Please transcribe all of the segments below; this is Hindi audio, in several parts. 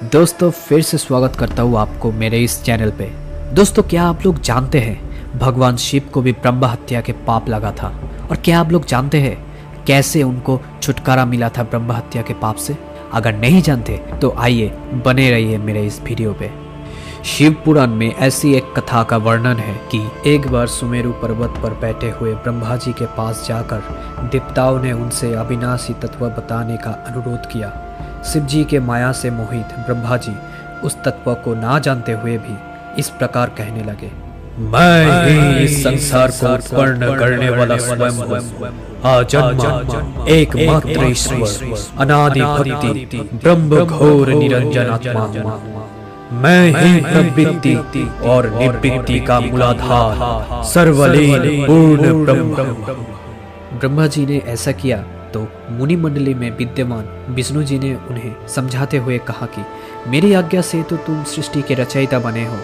दोस्तों फिर से स्वागत करता हूँ आपको मेरे इस चैनल पे। दोस्तों क्या आप लोग जानते हैं भगवान शिव को भी ब्रह्म हत्या के पाप लगा था? और क्या आप लोग जानते हैं कैसे उनको छुटकारा मिला था ब्रह्म हत्या के पाप से? अगर नहीं जानते तो आइए बने रहिए मेरे इस वीडियो पे। शिव पुराण में ऐसी एक कथा का वर्णन है कि एक बार सुमेरु पर्वत पर बैठे हुए ब्रह्मा जी के पास जाकर देवताओं ने उनसे अविनाशी तत्व बताने का अनुरोध किया। शिव जी के माया से मोहित ब्रह्मा जी उस तत्व को ना जानते हुए भी इस प्रकार कहने लगे, मैं ही इस संसार को उत्पन्न करने वाला स्वयं हूँ, आजन्मा एकमात्र ईश्वर, अनादि भक्ति ब्रह्म घोर निरंजन आत्मा, मैं ही प्रवृत्ति और निवृत्ति का मूलाधार, सर्वलीन पूर्ण ब्रह्म। ब्रह्मा जी ने ऐसा किया तो मुनि मंडली में विद्यमान विष्णु जी ने उन्हें समझाते हुए कहा कि मेरी आज्ञा से तो तुम सृष्टि के रचयिता बने हो,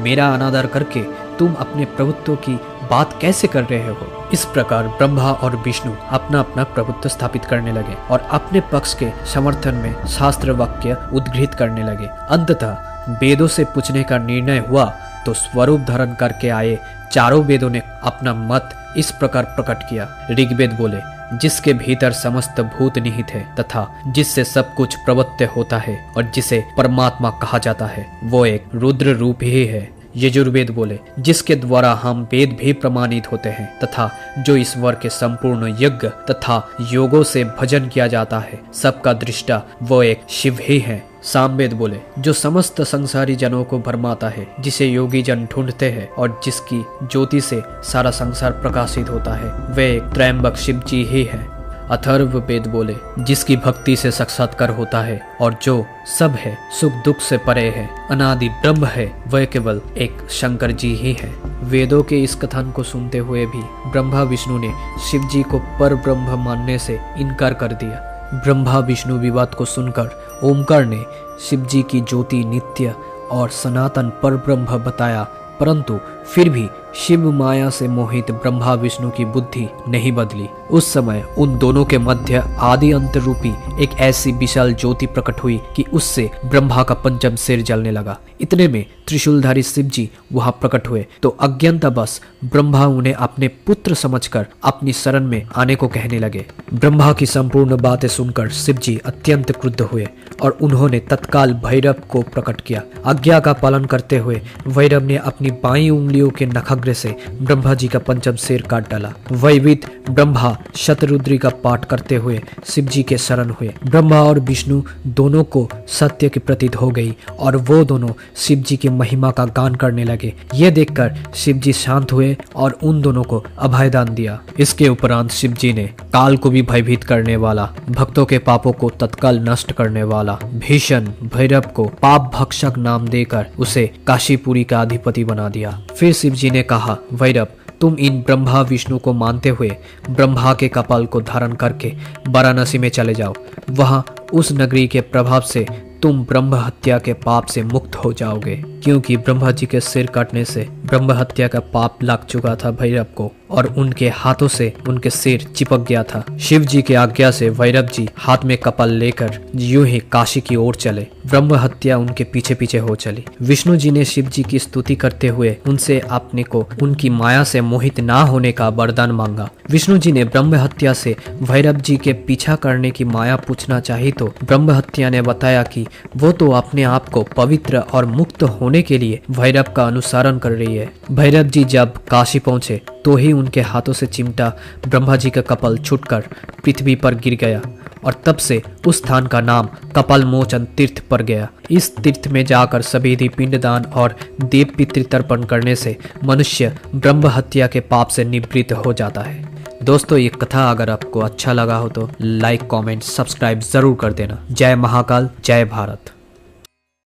मेरा अनादर करके तुम अपने प्रभुत्व की बात कैसे कर रहे हो? इस प्रकार ब्रह्मा और विष्णु अपना अपना प्रभुत्व स्थापित करने लगे और अपने पक्ष के समर्थन में शास्त्र वाक्य उद्घृत करने लगे। अंततः वेदों से पूछने का निर्णय हुआ तो स्वरूप धारण करके आए चारों वेदों ने अपना मत इस प्रकार प्रकट किया। ऋग्वेद बोले, जिसके भीतर समस्त भूत निहित है तथा जिससे सब कुछ प्रवृत्त होता है और जिसे परमात्मा कहा जाता है वो एक रुद्र रूप ही है। यजुर्वेद बोले, जिसके द्वारा हम वेद भी प्रमाणित होते हैं तथा जो ईश्वर के संपूर्ण यज्ञ तथा योगों से भजन किया जाता है सबका दृष्टा वो एक शिव ही है। सामवेद बोले, जो समस्त संसारी जनों को भरमाता है, जिसे योगी जन ढूंढते हैं और जिसकी ज्योति से सारा संसार प्रकाशित होता है वे एक त्रयंबक शिव जी ही है। अथर्व वेद बोले, जिसकी भक्ति से साक्षात्कार होता है और जो सब है सुख दुख से परे है, अनादि ब्रह्म है, वह केवल एक शंकर जी ही है। वेदों के इस कथन को सुनते हुए भी ब्रह्मा विष्णु ने शिव जी को पर ब्रह्म मानने से इनकार कर दिया। ब्रह्मा विष्णु विवाद को सुनकर ओमकार ने शिव जी की ज्योति नित्य और सनातन पर ब्रह्म बताया, परंतु फिर भी शिव माया से मोहित ब्रह्मा विष्णु की बुद्धि नहीं बदली। उस समय उन दोनों के मध्य आदि अंत रूपी एक ऐसी विशाल ज्योति प्रकट हुई कि उससे ब्रह्मा का पंचम सिर जलने लगा। इतने में त्रिशूलधारी शिव जी वहां प्रकट हुए तो अज्ञानता बस ब्रह्मा उन्हें अपने पुत्र समझकर अपनी शरण में आने को कहने लगे। ब्रह्मा की संपूर्ण बातें सुनकर शिव जी अत्यंत क्रुद्ध हुए और उन्होंने तत्काल भैरव को प्रकट किया। आज्ञा का पालन करते हुए भैरव ने अपनी बाईं उंगलियों के नखाग्र से ब्रह्मा जी का पंचम सिर काट डाला। वैवित ब्रह्मा शतरुद्री का पाठ करते हुए शिव जी के शरण हुए। ब्रह्मा और विष्णु दोनों को सत्य की प्रतीत हो गई और वो दोनों शिव जी की महिमा का गान करने लगे। ये देखकर शिव जी शांत हुए और उन दोनों को अभयदान दिया। इसके उपरांत शिव जी ने काल को भी भयभीत करने वाला, भक्तों के पापों को तत्काल नष्ट करने वाला भीषण भैरव को पाप भक्षक नाम देकर उसे काशीपुरी का अधिपति बना दिया। फिर शिव जी ने कहा, भैरव तुम इन ब्रह्मा विष्णु को मानते हुए ब्रह्मा के कपाल को धारण करके वाराणसी में चले जाओ। वहां उस नगरी के प्रभाव से तुम ब्रह्म हत्या के पाप से मुक्त हो जाओगे, क्योंकि ब्रह्मा जी के सिर काटने से ब्रह्म हत्या का पाप लग चुका था भैरव को और उनके हाथों से उनके सिर चिपक गया था। शिव जी के आज्ञा से भैरव जी हाथ में कपाल लेकर यूं ही काशी की ओर चले। ब्रह्म हत्या उनके पीछे पीछे हो चली। विष्णु जी ने शिव जी की स्तुति करते हुए उनसे अपने को उनकी माया से मोहित ना होने का वरदान मांगा। विष्णु जी ने ब्रह्म हत्या से भैरव जी के पीछा करने की माया पूछना चाहिए तो ब्रह्म हत्या ने बताया कि वो तो अपने आप को पवित्र और मुक्त होने के लिए भैरव का अनुसरण कर रही है। भैरव जी जब काशी पहुंचे तो ही उनके हाथों से चिमटा ब्रह्मा जी का कपाल छूटकर पृथ्वी पर गिर गया और तब से उस स्थान का नाम कपाल मोचन तीर्थ पड़ गया। इस तीर्थ में जाकर सभी पिंडदान और देव पितृ तर्पण करने से मनुष्य ब्रह्म हत्या के पाप से निवृत्त हो जाता है। दोस्तों ये कथा अगर आपको अच्छा लगा हो तो लाइक कमेंट सब्सक्राइब जरूर कर देना। जय महाकाल, जय भारत।